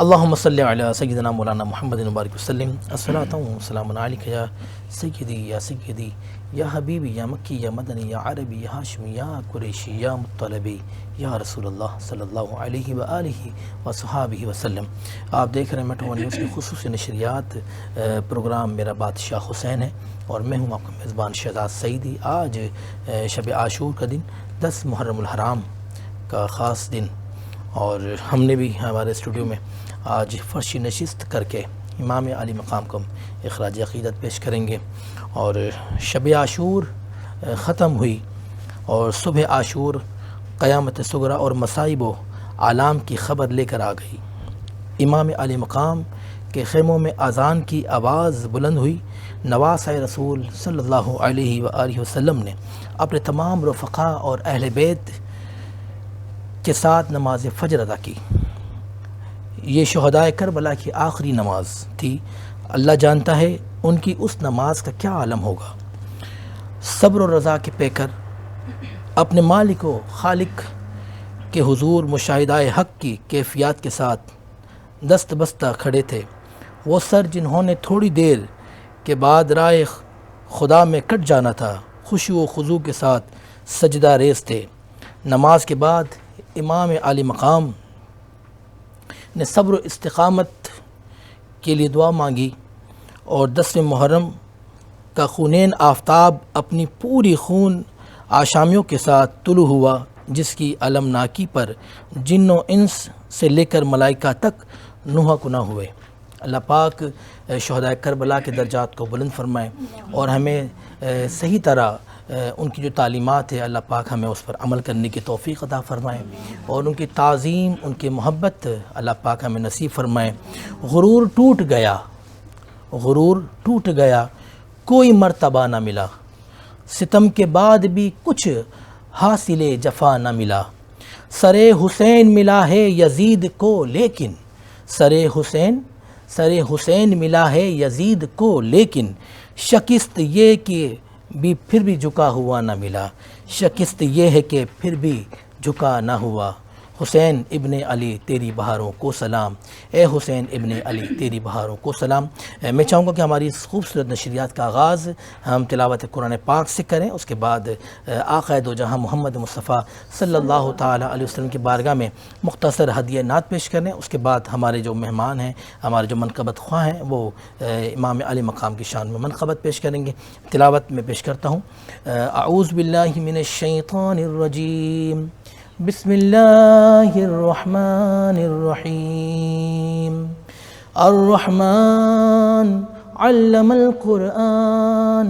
اللہم صلی علی سیدنا مولانا محمد مبارک وسلم الصلاۃ والسلام علیک یا سیدی یا حبیبی یا مکی یا مدنی یا عربی یا ہاشمی یا قریشی یا مطلبی یا رسول اللہ صلی اللہ علیہ وآلہ وصحابہ وسلم۔ آپ دیکھ رہے ہیں میٹرو نیوز کی خصوصی نشریات، پروگرام میرا بادشاہ حسین ہے اور میں ہوں آپ کا میزبان شہزاد سعیدی۔ آج شب عاشور کا دن، 10 محرم الحرام کا خاص دن، اور ہم نے بھی ہمارے اسٹوڈیو میں آج فرشی نشست کر کے امام علی مقام کو اخراج عقیدت پیش کریں گے، اور شب عاشور ختم ہوئی اور صبح عاشور قیامت صغریٰ اور مصائب و آلام کی خبر لے کر آ گئی۔ امام علی مقام کے خیموں میں اذان کی آواز بلند ہوئی۔ نواسۂ رسول صلی اللہ علیہ وآلہ وسلم نے اپنے تمام رفقا اور اہل بیت کے ساتھ نماز فجر ادا کی۔ یہ شہدائے کربلا کی آخری نماز تھی۔ اللہ جانتا ہے ان کی اس نماز کا کیا عالم ہوگا۔ صبر و رضا کے پیکر اپنے مالک و خالق کے حضور مشاہدہ حق کی کیفیات کے ساتھ دست بستہ کھڑے تھے۔ وہ سر جنہوں نے تھوڑی دیر کے بعد رائے خدا میں کٹ جانا تھا، خشوع و خضوع کے ساتھ سجدہ ریز تھے۔ نماز کے بعد امام علی مقام نے صبر و استقامت کے لیے دعا مانگی، اور 10 محرم کا خونین آفتاب اپنی پوری خون آشامیوں کے ساتھ طلوع ہوا، جس کی علمناکی پر جن و انس سے لے کر ملائکہ تک نوحہ کنا ہوئے۔ اللہ پاک شہدائے کربلا کے درجات کو بلند فرمائے، اور ہمیں صحیح طرح ان کی جو تعلیمات ہے اللہ پاک ہمیں اس پر عمل کرنے کی توفیق عطا فرمائے، اور ان کی تعظیم، ان کی محبت اللہ پاک ہمیں نصیب فرمائے۔ غرور ٹوٹ گیا کوئی مرتبہ نہ ملا، ستم کے بعد بھی کچھ حاصل جفا نہ ملا۔ سر حسین ملا ہے یزید کو لیکن سر حسین ملا ہے یزید کو لیکن شکست یہ کہ پھر بھی جھکا ہوا نہ ملا، شکست یہ ہے کہ پھر بھی جھکا نہ ہوا۔ حسین ابن علی تیری بہاروں کو سلام، اے حسین ابن علی تیری بہاروں کو سلام۔ میں چاہوں گا کہ ہماری اس خوبصورت نشریات کا آغاز ہم تلاوت قرآن پاک سے کریں، اس کے بعد آقا دو جہاں محمد مصطفیٰ صلی اللہ تعالی علیہ وسلم کی بارگاہ میں مختصر ہدیہ نعت پیش کریں۔ اس کے بعد ہمارے جو مہمان ہیں، ہمارے جو منقبت خواہ ہیں، وہ امام علی مقام کی شان میں منقبت پیش کریں گے۔ تلاوت میں پیش کرتا ہوں۔ اعوذ باللہ من الشیطان الرجیم، بسم اللہ الرحمن الرحیم۔ الرحمن علم القرآن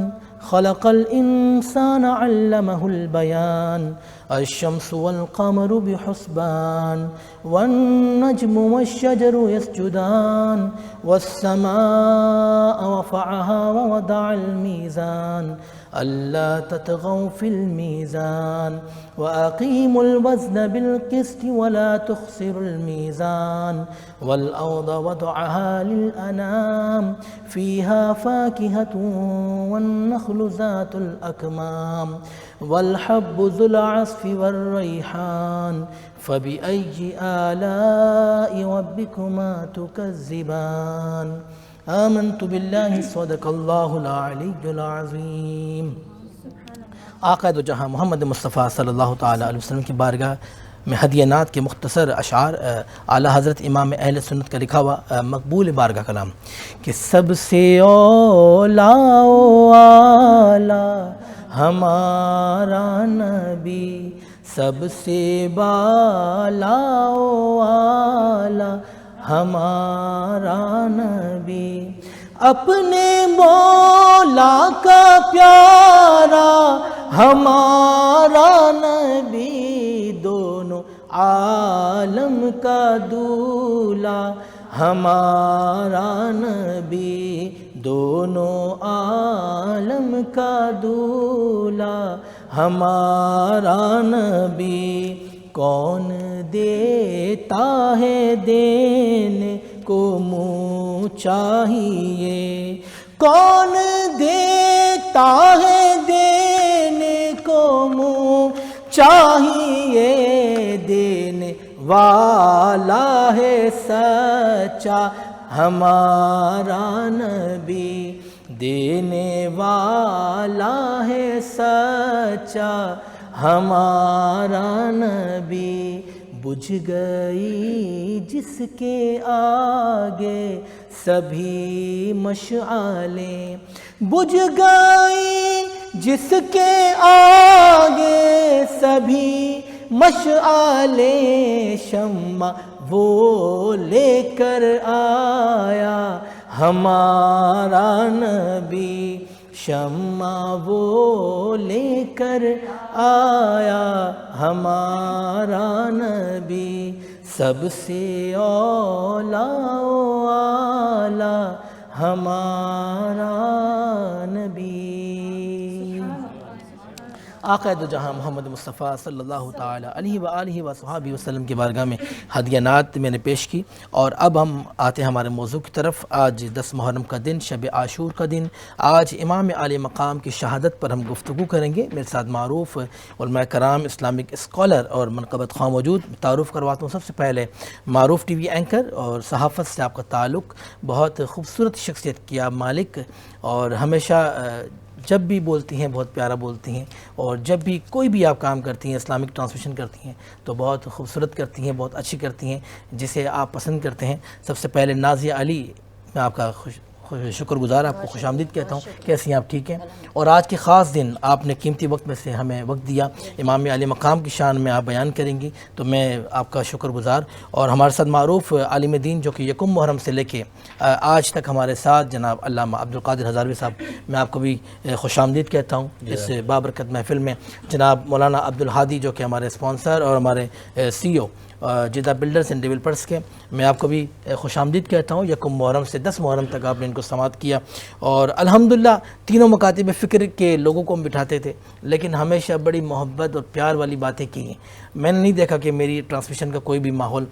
خلق الانسان علمہ البیان۔ الشمس والقمر بحسبان والنجم والشجر يسجدان والسماء رفعها ووضع الميزان ألا تطغوا في الميزان وأقيموا الوزن بالقسط ولا تخسروا الميزان والأرض وضعها للأنام فيها فاكهة والنخل ذات الأكمام والحب ذو العصف والريحان فبأي آلاء ربكما تكذبان آمنت باللہ صدق اللہ العلی العظیم۔ آقا دو جہاں محمد مصطفیٰ صلی اللہ تعالی علیہ وسلم کی بارگاہ میں ہدیہ نعت کے مختصر اشعار اعلیٰ حضرت امام اہل سنت کا لکھا ہوا مقبول بارگاہ کلام کہ سب سے اولا و اعلیٰ ہمارا نبی، سب سے بالا و اعلیٰ ہمارا نبی، اپنے مولا کا پیارا ہمارا نبی، دونوں عالم کا دولا ہمارا نبی، دونوں عالم کا دولا ہمارا نبی۔ کون دیتا ہے دینے کو منہ چاہیے، کون دیتا ہے دینے کو منہ چاہیے، دینے والا ہے سچا ہمارا نبی، دینے والا ہے سچا ہمارا نبی، بجھ گئی جس کے آگے سبھی مشعلیں، بجھ گئی جس کے آگے سبھی مشعلیں، شمع وہ لے کر آیا ہمارا نبی، شمع وہ لے کر آیا ہمارا نبی، سب سے اولیٰ و اعلیٰ ہمارا نبی۔ آقا دو جہاں محمد مصطفیٰ صلی اللہ تعالیٰ علیہ وآلہ وصحبہ وسلم کی بارگاہ میں ہدیہ نعت میں نے پیش کی، اور اب ہم آتے ہیں ہمارے موضوع کی طرف۔ آج 10 محرم کا دن، شب عاشور کا دن، آج امام عالی مقام کی شہادت پر ہم گفتگو کریں گے۔ میرے ساتھ معروف علماء کرام، اسلامک اسکالر اور منقبت خواہ موجود، تعارف کرواتا ہوں۔ سب سے پہلے معروف ٹی وی اینکر اور صحافت سے آپ کا تعلق، بہت خوبصورت شخصیت کی آپ مالک، اور ہمیشہ جب بھی بولتی ہیں بہت پیارا بولتی ہیں، اور جب بھی کوئی بھی آپ کام کرتی ہیں، اسلامک ٹرانسمیشن کرتی ہیں تو بہت خوبصورت کرتی ہیں، بہت اچھی کرتی ہیں، جسے آپ پسند کرتے ہیں۔ سب سے پہلے نازیہ علی، میں آپ کا شکر گزار، آپ کو خوش آمدید کہتا ہوں۔ کیسی ہیں آپ؟ ٹھیک ہیں؟ اور آج کے خاص دن آپ نے قیمتی وقت میں سے ہمیں وقت دیا، امام علی مقام کی شان میں آپ بیان کریں گی، تو میں آپ کا شکر گزار۔ اور ہمارے ساتھ معروف عالم دین جو کہ یکم محرم سے لے کے آج تک ہمارے ساتھ جناب علامہ عبدالقادر ہزاروی صاحب، میں آپ کو بھی خوش آمدید کہتا ہوں اس بابرکت محفل میں۔ جناب مولانا عبدالہادی جو کہ ہمارے اسپانسر اور ہمارے سی او جدہ بلڈرز اینڈ ڈیولپرز کے، میں آپ کو بھی خوش آمدید کہتا ہوں۔ یکم محرم سے 10 محرم تک آپ نے ان کو سماعت کیا، اور الحمدللہ تینوں مکاتب فکر کے لوگوں کو ہم بٹھاتے تھے، لیکن ہمیشہ بڑی محبت اور پیار والی باتیں کی ہیں۔ میں نے نہیں دیکھا کہ میری ٹرانسمیشن کا کوئی بھی ماحول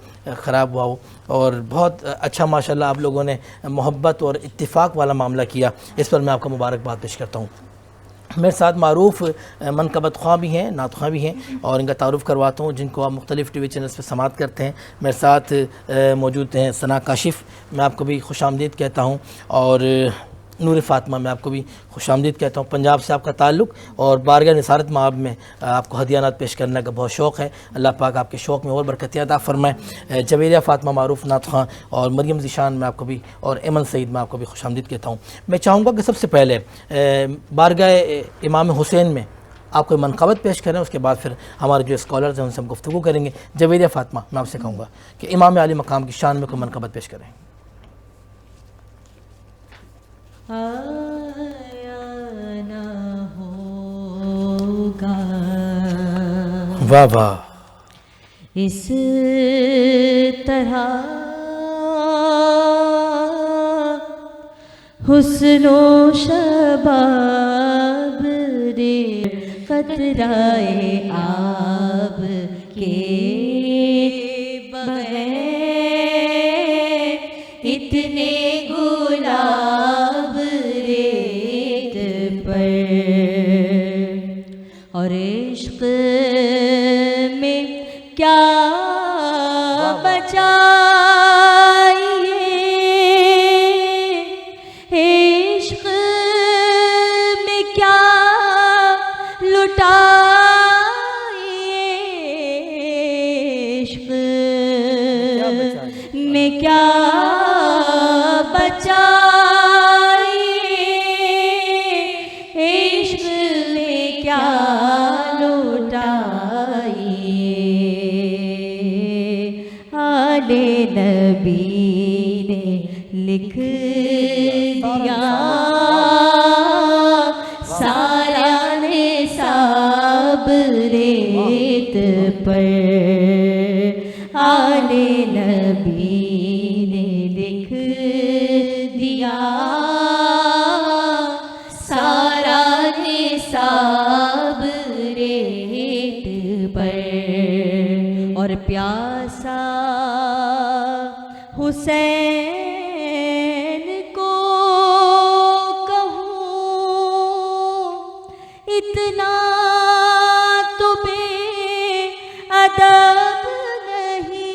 خراب ہوا ہو، اور بہت اچھا ماشاءاللہ آپ لوگوں نے محبت اور اتفاق والا معاملہ کیا، اس پر میں آپ کو مبارکباد پیش کرتا ہوں۔ میرے ساتھ معروف منقبت خواہ بھی ہیں، نعت خواہ بھی ہیں، اور ان کا تعارف کرواتا ہوں، جن کو آپ مختلف ٹی وی چینلز پہ سماعت کرتے ہیں۔ میرے ساتھ موجود ہیں ثنا کاشف، میں آپ کو بھی خوش آمدید کہتا ہوں، اور نور فاطمہ، میں آپ کو بھی خوش آمدید کہتا ہوں۔ پنجاب سے آپ کا تعلق، اور بارگاہ نثارت مآب میں آپ کو ہدیہ نعت پیش کرنے کا بہت شوق ہے، اللہ پاک آپ کے شوق میں اور برکت عطا فرمائے۔ جویریہ فاطمہ معروف نعت خواہ، اور مریم ذیشان میں آپ کو بھی، اور ایمن سعید میں آپ کو بھی خوش آمدید کہتا ہوں۔ میں چاہوں گا کہ سب سے پہلے بارگاہ امام حسین میں آپ کوئی منقبت پیش کریں، اس کے بعد پھر ہمارے جو اسکالرز ہیں ان سے ہم گفتگو کریں گے۔ جویریہ فاطمہ، میں آپ سے کہوں گا کہ امام علی مقام کی شان میں کوئی منقبت پیش کریں۔ آیا نہ ہوگا واہ واہ، اس طرح حسن و شباب رے، قطرائے آب کے بغیر اتنے گلاب ریت پر، اور عشق میں کیا بچائیے، عشق میں کیا لٹائیے، عشق میں کیا بچائیے، عشق میں کیا لٹائیے، آل نبی نے لکھ دیا سارا نصاب ریت پر، آل نبی نے لکھ دیا سارا نصاب ریت پر، اور پیاسا حسین کو کہوں اتنا تو بے ادب نہیں،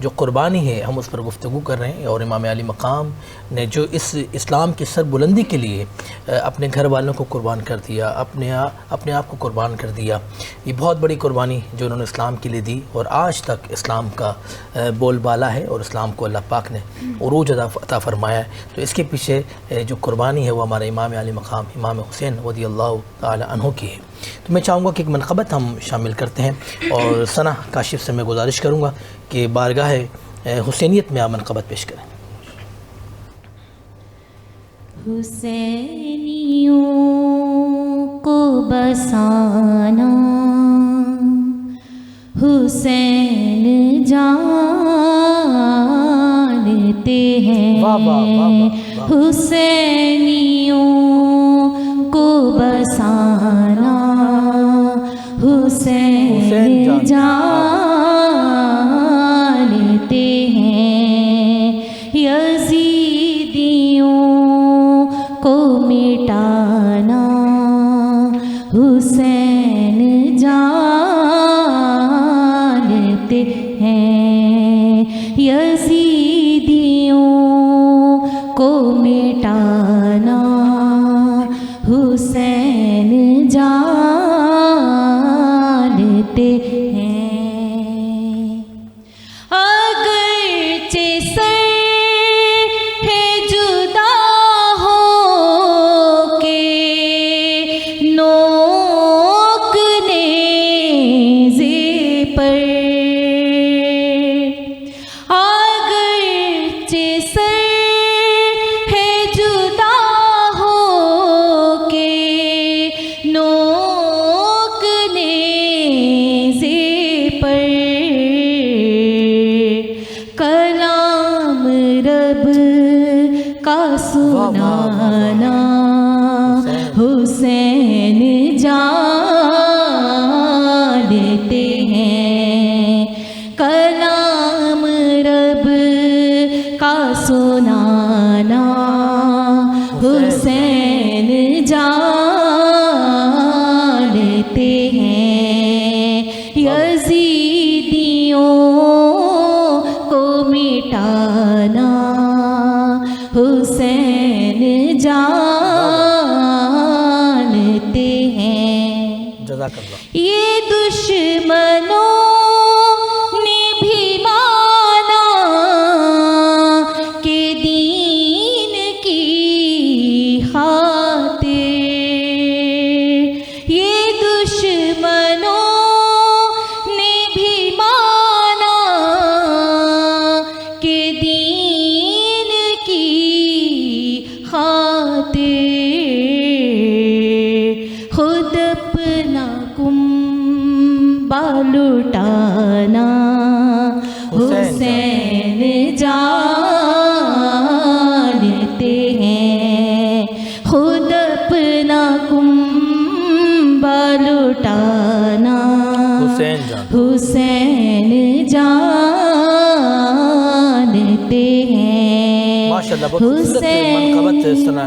جو قربانی ہے ہم اس پر گفتگو کر رہے ہیں، اور امام علی مقام نے جو اس اسلام کی سر بلندی کے لیے اپنے گھر والوں کو قربان کر دیا، اپنے آپ کو قربان کر دیا، یہ بہت بڑی قربانی جو انہوں نے اسلام کے لیے دی، اور آج تک اسلام کا بول بالا ہے اور اسلام کو اللہ پاک نے عروج عطا فرمایا ہے۔ تو اس کے پیچھے جو قربانی ہے وہ ہمارے امام علی مقام امام حسین رضی اللہ تعالی عنہ کی ہے۔ تو میں چاہوں گا کہ ایک منقبت ہم شامل کرتے ہیں، اور ثنا کاشف سے میں گزارش کروں گا کہ بارگاہ حسینیت میں آپ منقبت پیش کریں۔ حسینیوں کو بسانا حسین جانتے ہیں، حسینیوں کو بسانا حسین جانتے ہیں، یزیدیوں کو مٹانا حسین جانتے ہیں، یزیدیوں کو مٹانا حسین جانتے ہیں، اگرچہ سر ہے جدا ہو کے نوک نیزے پر، اگرچہ سر ہے جدا ہو کے نوک نیزے پر، کلام رب کا سنانا حسین جانتے ہیں، کلام رب کا سنانا حسین جانتے ہیں، یزیدیوں کو مٹانا حسین جانتے ہیں، جزاک اللہ۔ یہ دشمنوں نے بھی مانا کہ دین کی خاطر، یہ دشمنوں نے بھی مانا کہ دین کی خاطر، خود اپنا کنبہ لٹانا حسین جانتے ہیں، خود اپنا کنبہ لٹانا حسین جانتے ہیں، ماشاءاللہ، بہت خوبصورت منقبت ثنا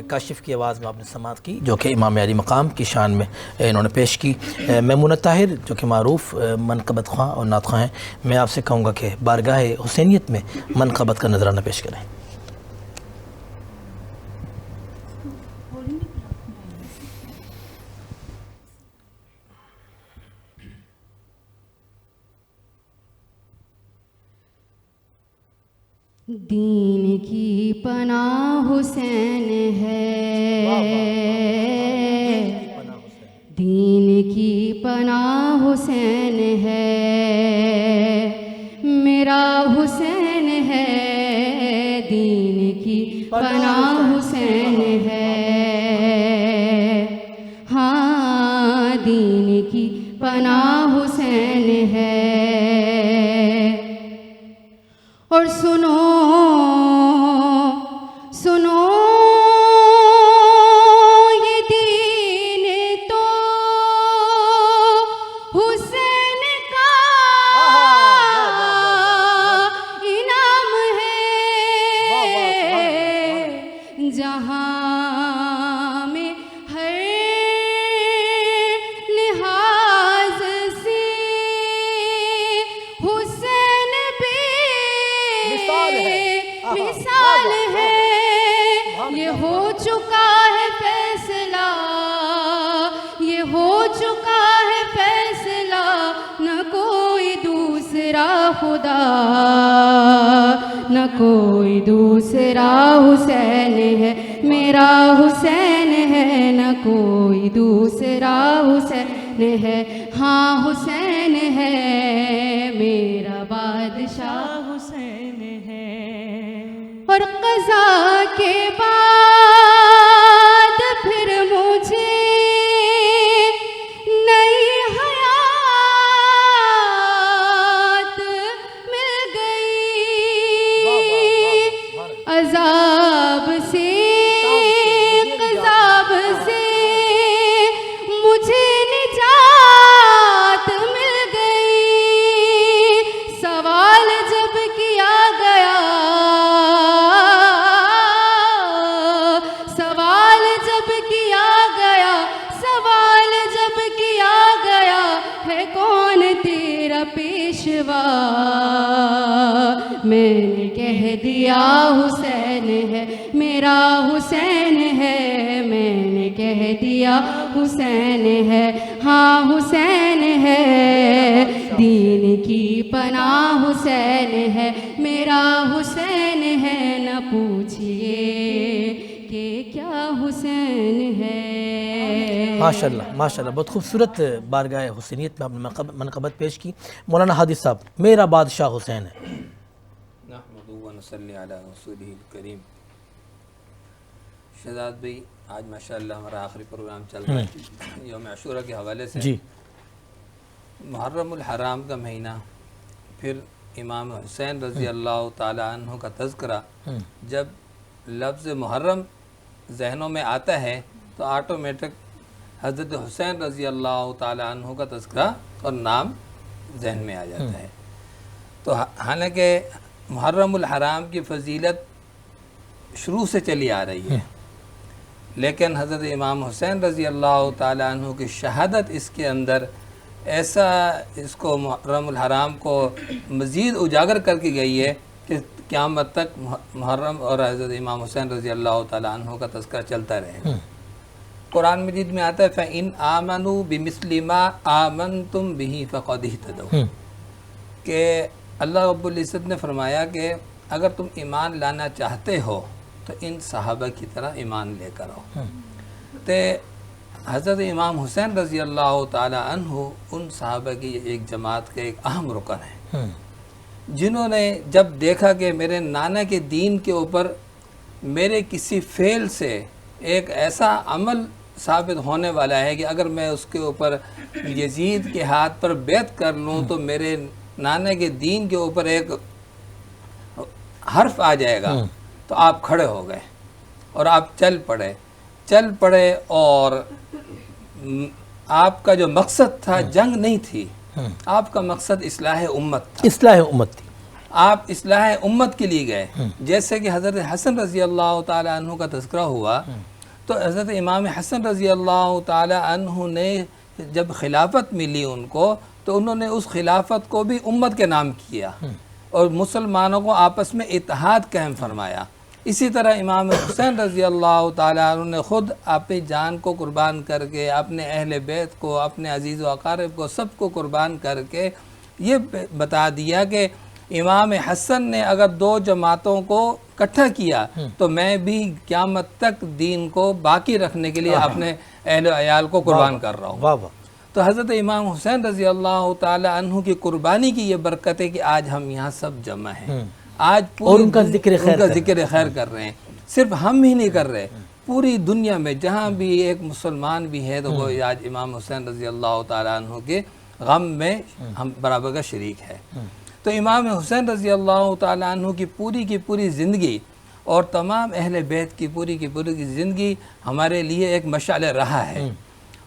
کاشف کی آواز میں آپ نے سماعت کی، جو کہ امام علی مقام کی شان میں انہوں نے پیش کی۔ میمونہ طاہر جو کہ معروف منقبت خواں اور نعت خواں ہیں، میں آپ سے کہوں گا کہ بارگاہ حسینیت میں منقبت کا نذرانہ پیش کریں۔ دین کی پناہ حسین ہے، دین کی پناہ حسین ہے، میرا حسین ہے، دین کی پناہ حسین ہے، ہاں دین کی پناہ حسین ہے، اور سنو سنو یہ دین تو حسین کا انعام ہے، جہاں میں ہر لحاظ سے حسین بے سوا نہ کوئی دوسرا حسین ہے میرا حسین ہے نہ کوئی دوسرا حسین ہے ہاں حسین ہے میرا بادشاہ حسین ہے اور قضا کے بعد پھر مجھے نئی حیات مل گئی عذاب سے قذاب سے مجھے نجات مل گئی سوال جب کیا گیا سوال جب کیا گیا سوال جب کیا گیا ہے کون تیرا پیشوا میں نے کہہ دیا حسین ہے میرا حسین ہے میں نے کہہ دیا حسین ہے ہاں حسین ہے دین کی پناہ حسین ہے میرا حسین ہے نہ پوچھئے کہ کیا حسین ہے ماشاءاللہ ماشاءاللہ بہت خوبصورت بارگاہ حسینیت میں آپ نے منقبت پیش کی۔ مولانا ہادی صاحب، میرا بادشاہ حسین ہے۔ نحمدہ و نصلی علی رسولہ الکریم۔ شہزاد بھائی، آج ماشاءاللہ ہمارا آخری پروگرام چل رہا ہے یوم عاشورہ کے حوالے سے۔ جی، محرم الحرام کا مہینہ، پھر امام حسین رضی اللہ تعالی عنہ کا تذکرہ، جب لفظ محرم ذہنوں میں آتا ہے تو آٹومیٹک حضرت حسین رضی اللہ تعالی عنہ کا تذکرہ اور نام ذہن میں آ جاتا ہے۔ تو حالانکہ محرم الحرام کی فضیلت شروع سے چلی آ رہی ہے، لیکن حضرت امام حسین رضی اللہ تعالی عنہ کی شہادت اس کے اندر ایسا اس کو محرم الحرام کو مزید اجاگر کر کے گئی ہے کہ قیامت تک محرم اور حضرت امام حسین رضی اللہ تعالی عنہ کا تذکرہ چلتا رہے گا۔ قرآن مجید میں آتا ہے فَإِنْ آمَنُوا بِمِثْلِ مَا آمَنْتُمْ بِهِ فَقَدْ اهْتَدَوْا، کہ اللہ رب العزت نے فرمایا کہ اگر تم ایمان لانا چاہتے ہو تو ان صحابہ کی طرح ایمان لے کر آؤ۔ تو حضرت امام حسین رضی اللہ تعالی عنہ ان صحابہ کی ایک جماعت کے ایک اہم رکن ہیں، جنہوں نے جب دیکھا کہ میرے نانا کے دین کے اوپر میرے کسی فعل سے ایک ایسا عمل ثابت ہونے والا ہے کہ اگر میں اس کے اوپر یزید کے ہاتھ پر بیعت کر لوں تو میرے نانا کے دین کے اوپر ایک حرف آ جائے گا، تو آپ کھڑے ہو گئے اور آپ چل پڑے اور آپ کا جو مقصد تھا جنگ نہیں تھی، آپ کا مقصد اصلاح امت تھا، اصلاح امت تھی۔ آپ اصلاح امت کے لیے گئے۔ جیسے کہ حضرت حسن رضی اللہ تعالی عنہ کا تذکرہ ہوا تو حضرت امام حسن رضی اللہ تعالی عنہ نے جب خلافت ملی ان کو تو انہوں نے اس خلافت کو بھی امت کے نام کیا اور مسلمانوں کو آپس میں اتحاد قائم فرمایا۔ اسی طرح امام حسین رضی اللہ تعالیٰ عنہ نے خود اپنی جان کو قربان کر کے، اپنے اہل بیت کو، اپنے عزیز و اقارب کو، سب کو قربان کر کے یہ بتا دیا کہ امام حسن نے اگر دو جماعتوں کو اکٹھا کیا تو میں بھی قیامت تک دین کو باقی رکھنے کے لیے اپنے اہل و عیال کو قربان کر رہا ہوں۔ واہ واہ۔ تو حضرت امام حسین رضی اللہ تعالی عنہ کی قربانی کی یہ برکت ہے کہ آج ہم یہاں سب جمع ہیں، آج اور ان کا ذکر خیر کر رہے ہیں۔ صرف ہم ہی نہیں کر رہے، پوری دنیا میں جہاں بھی ایک مسلمان بھی ہے تو وہ آج امام حسین رضی اللہ تعالی عنہ کے غم میں ہم برابر کا شریک ہے۔ تو امام حسین رضی اللہ تعالی عنہ کی پوری زندگی اور تمام اہل بیت کی پوری زندگی ہمارے لیے ایک مشعل رہا ہے،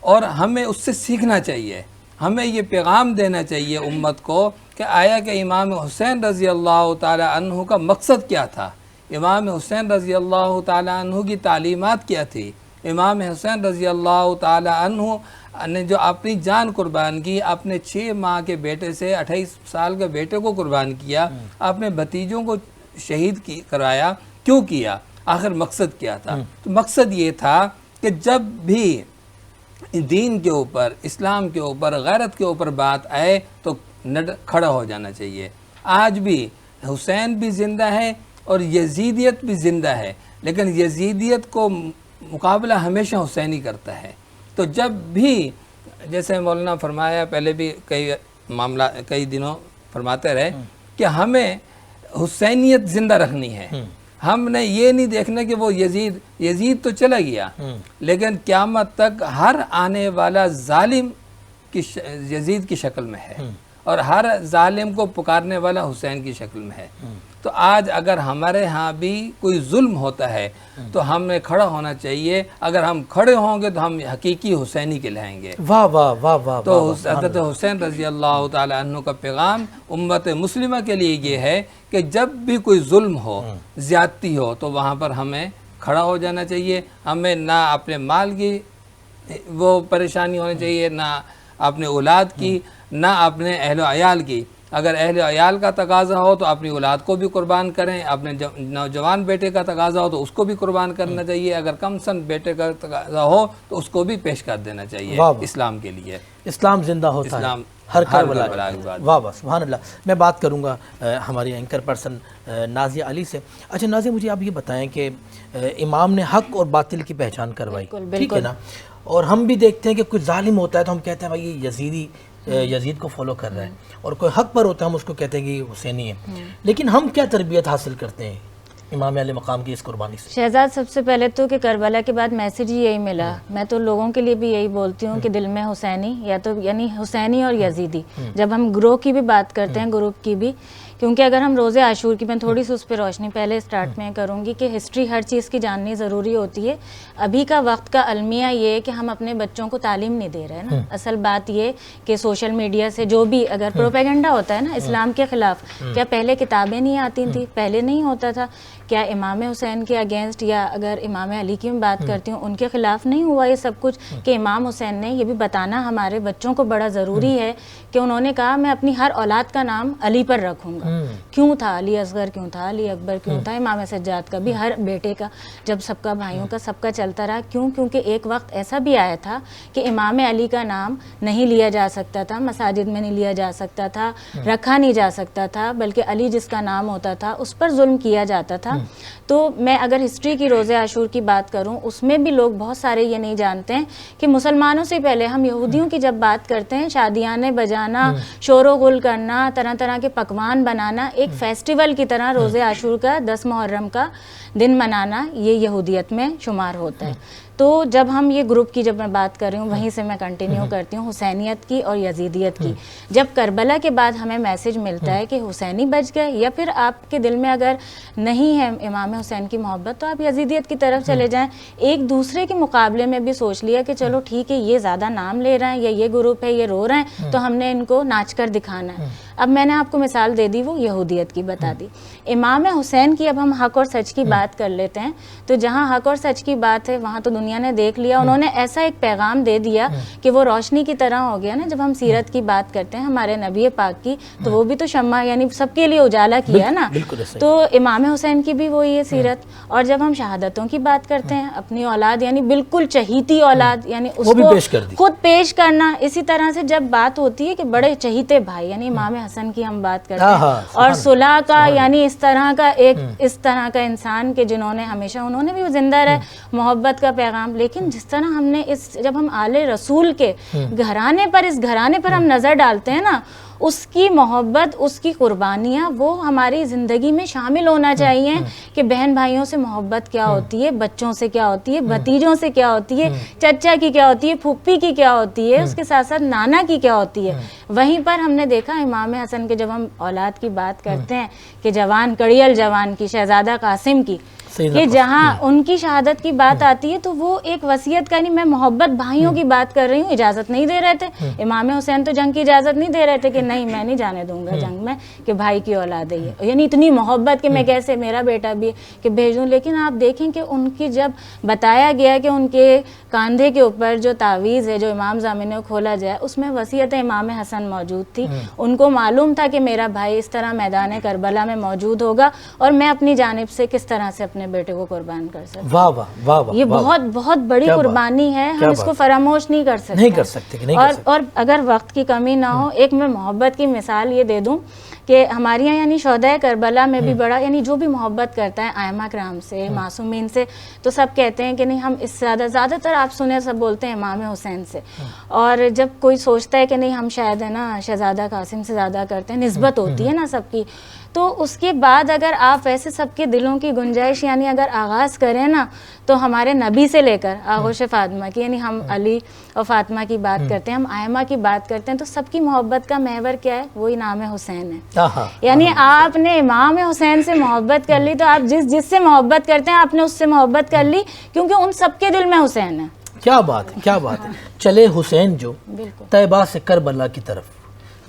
اور ہمیں اس سے سیکھنا چاہیے۔ ہمیں یہ پیغام دینا چاہیے امت کو کہ آیا کہ امام حسین رضی اللہ تعالی عنہ کا مقصد کیا تھا، امام حسین رضی اللہ تعالی عنہ کی تعلیمات کیا تھی، امام حسین رضی اللہ تعالی عنہ نے جو اپنی جان قربان کی، اپنے 6 ماہ کے بیٹے سے 28 سال کے بیٹے کو قربان کیا، اپنے بھتیجوں کو شہید کرایا، کیوں کیا؟ آخر مقصد کیا تھا؟ تو مقصد یہ تھا کہ جب بھی دین کے اوپر، اسلام کے اوپر، غیرت کے اوپر بات آئے تو کھڑا ہو جانا چاہیے۔ آج بھی حسین بھی زندہ ہے اور یزیدیت بھی زندہ ہے، لیکن یزیدیت کو مقابلہ ہمیشہ حسینی کرتا ہے۔ تو جب بھی جیسے مولانا فرمایا پہلے بھی کئی دنوں فرماتے رہے کہ ہمیں حسینیت زندہ رکھنی ہے، ہم نے یہ نہیں دیکھنا کہ وہ یزید تو چلا گیا، لیکن قیامت تک ہر آنے والا ظالم یزید کی شکل میں ہے اور ہر ظالم کو پکارنے والا حسین کی شکل میں ہے۔ تو آج اگر ہمارے ہاں بھی کوئی ظلم ہوتا ہے تو ہمیں کھڑا ہونا چاہیے، اگر ہم کھڑے ہوں گے تو ہم حقیقی حسینی کہلائیں گے۔ واہ واہ واہ واہ۔ تو حضرت حسین رضی اللہ تعالی عنہ کا پیغام امت مسلمہ کے لیے یہ ہے کہ جب بھی کوئی ظلم ہو، زیادتی ہو، تو وہاں پر ہمیں کھڑا ہو جانا چاہیے۔ ہمیں نہ اپنے مال کی وہ پریشانی ہونی چاہیے، نہ اپنے اولاد کی، نہ اپنے اہل و عیال کی۔ اگر اہل و عیال کا تقاضا ہو تو اپنی اولاد کو بھی قربان کریں، اپنے نوجوان بیٹے کا تقاضا ہو تو اس کو بھی قربان کرنا چاہیے، اگر کم سن بیٹے کا تقاضا ہو تو اس کو بھی پیش کر دینا چاہیے اسلام کے لیے۔ اسلام زندہ ہوتا ہے ہر کربلا کے بعد۔ واہ واہ سبحان اللہ۔ میں بات کروں گا ہماری اینکر پرسن نازیہ علی سے۔ اچھا نازیہ، مجھے آپ یہ بتائیں کہ امام نے حق اور باطل کی پہچان کروائی، ٹھیک ہے نا؟ اور ہم بھی دیکھتے ہیں کہ کچھ ظالم ہوتا ہے تو ہم کہتے ہیں بھائی یہ یزید کو فالو کر رہا ہے، اور کوئی حق پر ہوتا ہے ہم اس کو کہتے ہیں کہ یہ حسینی ہے۔ لیکن ہم کیا تربیت حاصل کرتے ہیں امام علیہ مقام کی اس قربانی سے؟ شہزاد، سب سے پہلے تو کہ کربلا کے بعد میسیج ہی یہی ملا۔ میں تو لوگوں کے لیے بھی یہی بولتی ہوں کہ دل میں حسینی، یا تو یعنی حسینی اور یزیدی، جب ہم گروہ کی بھی بات کرتے ہیں، گروپ کی بھی، کیونکہ اگر ہم روزے عاشور کی، میں تھوڑی سی اس پہ روشنی پہلے اسٹارٹ میں کروں گی کہ ہسٹری ہر چیز کی جاننی ضروری ہوتی ہے۔ ابھی کا وقت کا المیہ یہ ہے کہ ہم اپنے بچوں کو تعلیم نہیں دے رہے نا۔ اصل بات یہ کہ سوشل میڈیا سے جو بھی اگر پروپیگنڈا ہوتا ہے نا اسلام کے خلاف، کیا پہلے کتابیں نہیں آتی تھیں؟ پہلے نہیں ہوتا تھا کیا امام حسین کے اگینسٹ، یا اگر امام علی کی میں بات کرتی ہوں ان کے خلاف نہیں ہوا یہ سب کچھ؟ کہ امام حسین نے یہ بھی بتانا ہمارے بچوں کو بڑا ضروری ہے کہ انہوں نے کہا میں اپنی ہر اولاد کا نام علی پر رکھوں گا۔ کیوں تھا علی اصغر، کیوں تھا علی اکبر، کیوں تھا امام سجاد کا بھی، ہر بیٹے کا، جب سب کا بھائیوں کا سب کا چلتا رہا، کیوں؟ کیونکہ ایک وقت ایسا بھی آیا تھا کہ امام علی کا نام نہیں لیا جا سکتا تھا، مساجد میں نہیں لیا جا سکتا تھا، رکھا نہیں جا سکتا تھا، بلکہ علی جس کا نام ہوتا تھا اس پر ظلم کیا جاتا تھا۔ تو میں اگر ہسٹری کی روزے عاشور کی بات کروں، اس میں بھی لوگ بہت سارے یہ نہیں جانتے ہیں کہ مسلمانوں سے پہلے ہم یہودیوں کی جب بات کرتے ہیں، شادیانے بجانا، شور و غل کرنا، طرح طرح کے پکوان بنانا، ایک فیسٹیول کی طرح روزے عاشور کا 10 محرم کا دن منانا، یہ یہودیت میں شمار ہوتا ہے۔ تو جب ہم یہ گروپ کی جب میں بات کر رہی ہوں، وہیں سے میں کنٹینیو کرتی ہوں حسینیت کی اور یزیدیت کی۔ جب کربلا کے بعد ہمیں میسیج ملتا ہے کہ حسینی بچ گئے، یا پھر آپ کے دل میں اگر نہیں ہے امام حسین کی محبت تو آپ یزیدیت کی طرف چلے جائیں۔ ایک دوسرے کے مقابلے میں بھی سوچ لیا کہ چلو ٹھیک ہے یہ زیادہ نام لے رہے ہیں، یا یہ گروپ ہے یہ رو رہے ہیں تو ہم نے ان کو ناچ کر دکھانا ہے۔ اب میں نے آپ کو مثال دے دی، وہ یہودیت کی بتا دی۔ امام حسین کی اب ہم حق اور سچ کی بات کر لیتے ہیں، تو جہاں حق اور سچ کی بات ہے وہاں تو دنیا نے دیکھ لیا، انہوں نے ایسا ایک پیغام دے دیا کہ وہ روشنی کی طرح ہو گیا نا۔ جب ہم سیرت کی بات کرتے ہیں ہمارے نبی پاک کی، تو وہ بھی تو شمع یعنی سب کے لیے اجالا کیا نا، تو امام حسین کی بھی وہی ہے سیرت۔ اور جب ہم شہادتوں کی بات کرتے ہیں، اپنی اولاد یعنی بالکل چہیتی اولاد، یعنی اس کو خود پیش کرنا۔ اسی طرح سے جب بات ہوتی ہے کہ بڑے چہیتے بھائی، یعنی امام حسن کی ہم بات کرتے ہیں، اور صلح کا، یعنی اس طرح کا ایک اس طرح کا انسان کہ جنہوں نے ہمیشہ انہوں نے بھی زندہ رہے محبت کا پیغام۔ لیکن جس طرح ہم نے جب ہم آل رسول کے گھرانے پر، اس گھرانے پر ہم نظر ڈالتے ہیں نا، اس کی محبت، اس کی قربانیاں وہ ہماری زندگی میں شامل ہونا چاہیے کہ بہن بھائیوں سے محبت کیا ہوتی ہے، بچوں سے کیا ہوتی ہے، بھتیجوں سے کیا ہوتی ہے، چچا کی کیا ہوتی ہے، پھوپھی کی کیا ہوتی ہے، اس کے ساتھ ساتھ نانا کی کیا ہوتی ہے۔ وہیں پر ہم نے دیکھا امام حسن کے جب ہم اولاد کی بات کرتے ہیں کہ جوان کڑیل جوان کی، شہزادہ قاسم کی، کہ جہاں ان کی شہادت کی بات آتی ہے تو وہ ایک وصیت کا، نہیں میں محبت بھائیوں کی بات کر رہی ہوں، اجازت نہیں دے رہے تھے امام حسین تو جنگ کی اجازت نہیں دے رہے تھے کہ نہیں میں نہیں جانے دوں گا جنگ میں کہ بھائی کی اولاد ہے یہ، یعنی اتنی محبت کہ میں کیسے میرا بیٹا بھی کہ بھیجوں۔ لیکن آپ دیکھیں کہ ان کی جب بتایا گیا کہ ان کے کاندھے کے اوپر جو تعویذ ہے جو امام ضامن نے کھولا جائے، اس میں وصیت امام حسن موجود تھی۔ ان کو معلوم تھا کہ میرا بھائی اس طرح میدان کربلا میں موجود ہوگا اور میں اپنی جانب سے کس طرح سے اپنے بیٹے کو قربان کر سکتا۔ واہ واہ واہ واہ، یہ بہت بہت بڑی قربانی ہے، ہم اس کو فراموش نہیں کر سکتے۔ اور اگر وقت کی کمی نہ ہو، ایک میں محبت کی مثال یہ دے دوں کہ ہمارے یہاں یعنی شہدائے کربلا میں بھی بڑا یعنی جو بھی محبت کرتا ہے ائمہ کرام سے معصومین سے تو سب کہتے ہیں کہ نہیں ہم اس سے زیادہ تر آپ سنیں سب بولتے ہیں امام حسین سے. اور جب کوئی سوچتا ہے کہ نہیں ہم شاید ہے نا شہزادہ قاسم سے زیادہ کرتے ہیں, نسبت ہوتی ہے نا سب کی, تو اس کے بعد اگر آپ ویسے سب کے دلوں کی گنجائش یعنی اگر آغاز کریں نا تو ہمارے نبی سے لے کر آغوش فاطمہ کی, یعنی ہم علی اور فاطمہ کی بات کرتے ہیں, ہم ائمہ کی بات کرتے ہیں, تو سب کی محبت کا محور کیا ہے, وہی نام حسین ہے. یعنی آپ نے امام حسین سے محبت کر لی تو آپ جس سے محبت کرتے ہیں آپ نے اس سے محبت کر لی, کیونکہ ان سب کے دل میں حسین ہے. کیا بات ہے, کیا بات ہے. چلے حسین جو طیبہ سے کربلا کی طرف,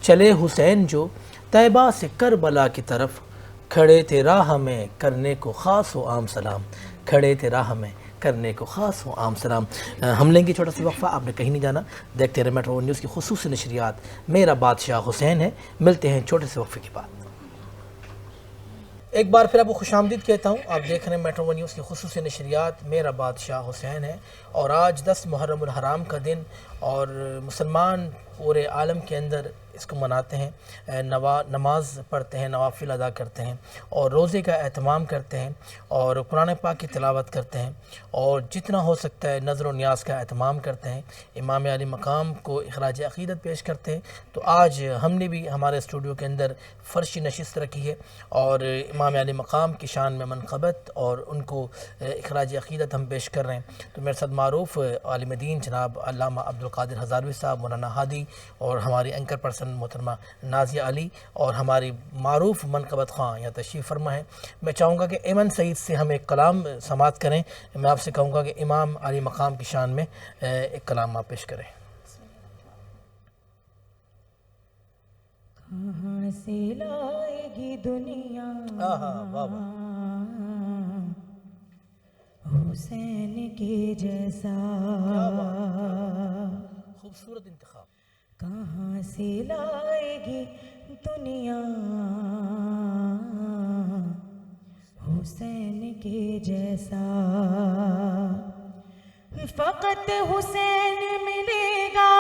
چلے حسین جو طیبہ سے کربلا کی طرف, کھڑے تھے راہ میں کرنے کو خاص و عام سلام, کھڑے تھے راہ میں کرنے کو خاص و عام سلام. ہم لیں گے چھوٹا سا وقفہ, آپ نے کہیں نہیں جانا, دیکھتے رہے میٹرو نیوز کی خصوصی نشریات میرا بادشاہ حسین ہے. ملتے ہیں چھوٹے سے وقفے کے بعد. ایک بار پھر آپ کو خوش آمدید کہتا ہوں. آپ دیکھ رہے ہیں میٹرو نیوز کی خصوصی نشریات میرا بادشاہ حسین ہے, اور آج 10 محرم الحرام کا دن, اور مسلمان پورے عالم کے اندر اس کو مناتے ہیں, نماز پڑھتے ہیں, نوافل ادا کرتے ہیں, اور روزے کا اہتمام کرتے ہیں, اور قرآن پاک کی تلاوت کرتے ہیں, اور جتنا ہو سکتا ہے نظر و نیاز کا اہتمام کرتے ہیں, امام علی مقام کو اخراج عقیدت پیش کرتے ہیں. تو آج ہم نے بھی ہمارے اسٹوڈیو کے اندر فرشی نشست رکھی ہے, اور امام علی مقام کی شان میں منقبت اور ان کو اخراج عقیدت ہم پیش کر رہے ہیں. تو میرے ساتھ معروف عالم دین جناب علامہ عبدالقادر ہزاروی صاحب, مولانا ہادی, اور ہماری اینکر پرسن محترمہ نازیہ علی, اور ہماری معروف منقبت خواں یا تشریف فرما ہے. میں چاہوں گا کہ ایمن سعید سے ہم ایک کلام سماعت کریں. میں آپ سے کہوں گا کہ امام علی مقام کی شان میں ایک کلام آپ پیش کریں. کہاں سے لائے گی دنیا حسین کے جیسا, خوبصورت انتخاب. کہاں سے لائے گی دنیا حسین کے جیسا, فقط حسین ملے گا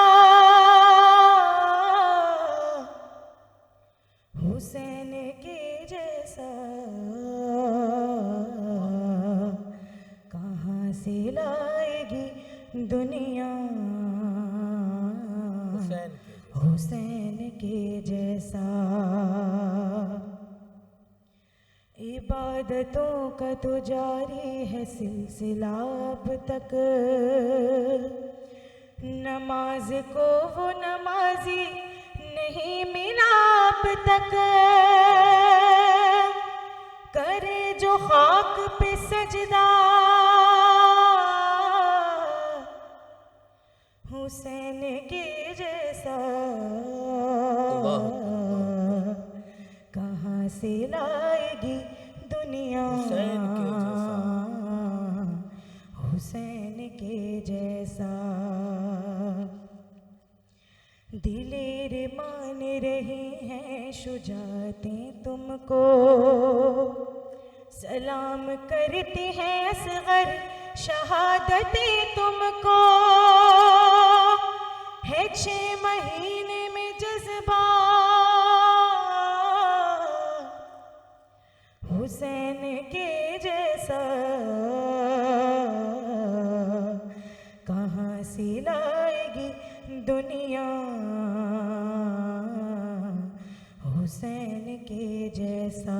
حسین کے جیسا, کہاں سے لائے گی دنیا حسین کے جیسا. عبادتوں کا تو جاری ہے سلسلہ اب تک, نماز کو وہ نمازی نہیں ملا اب تک, کرے جو خاک پہ سجدہ حسین کے جیسا, کہاں سے لائے گی دنیا حسین کے جیسا. دلیر مان رہی ہیں شجاعتیں تم کو, سلام کرتی ہیں اصغر شہادتیں تم کو, ہے 6 مہینے میں جذبہ حسین کے جیسا, کہاں سے لائے گی دنیا حسین کے جیسا,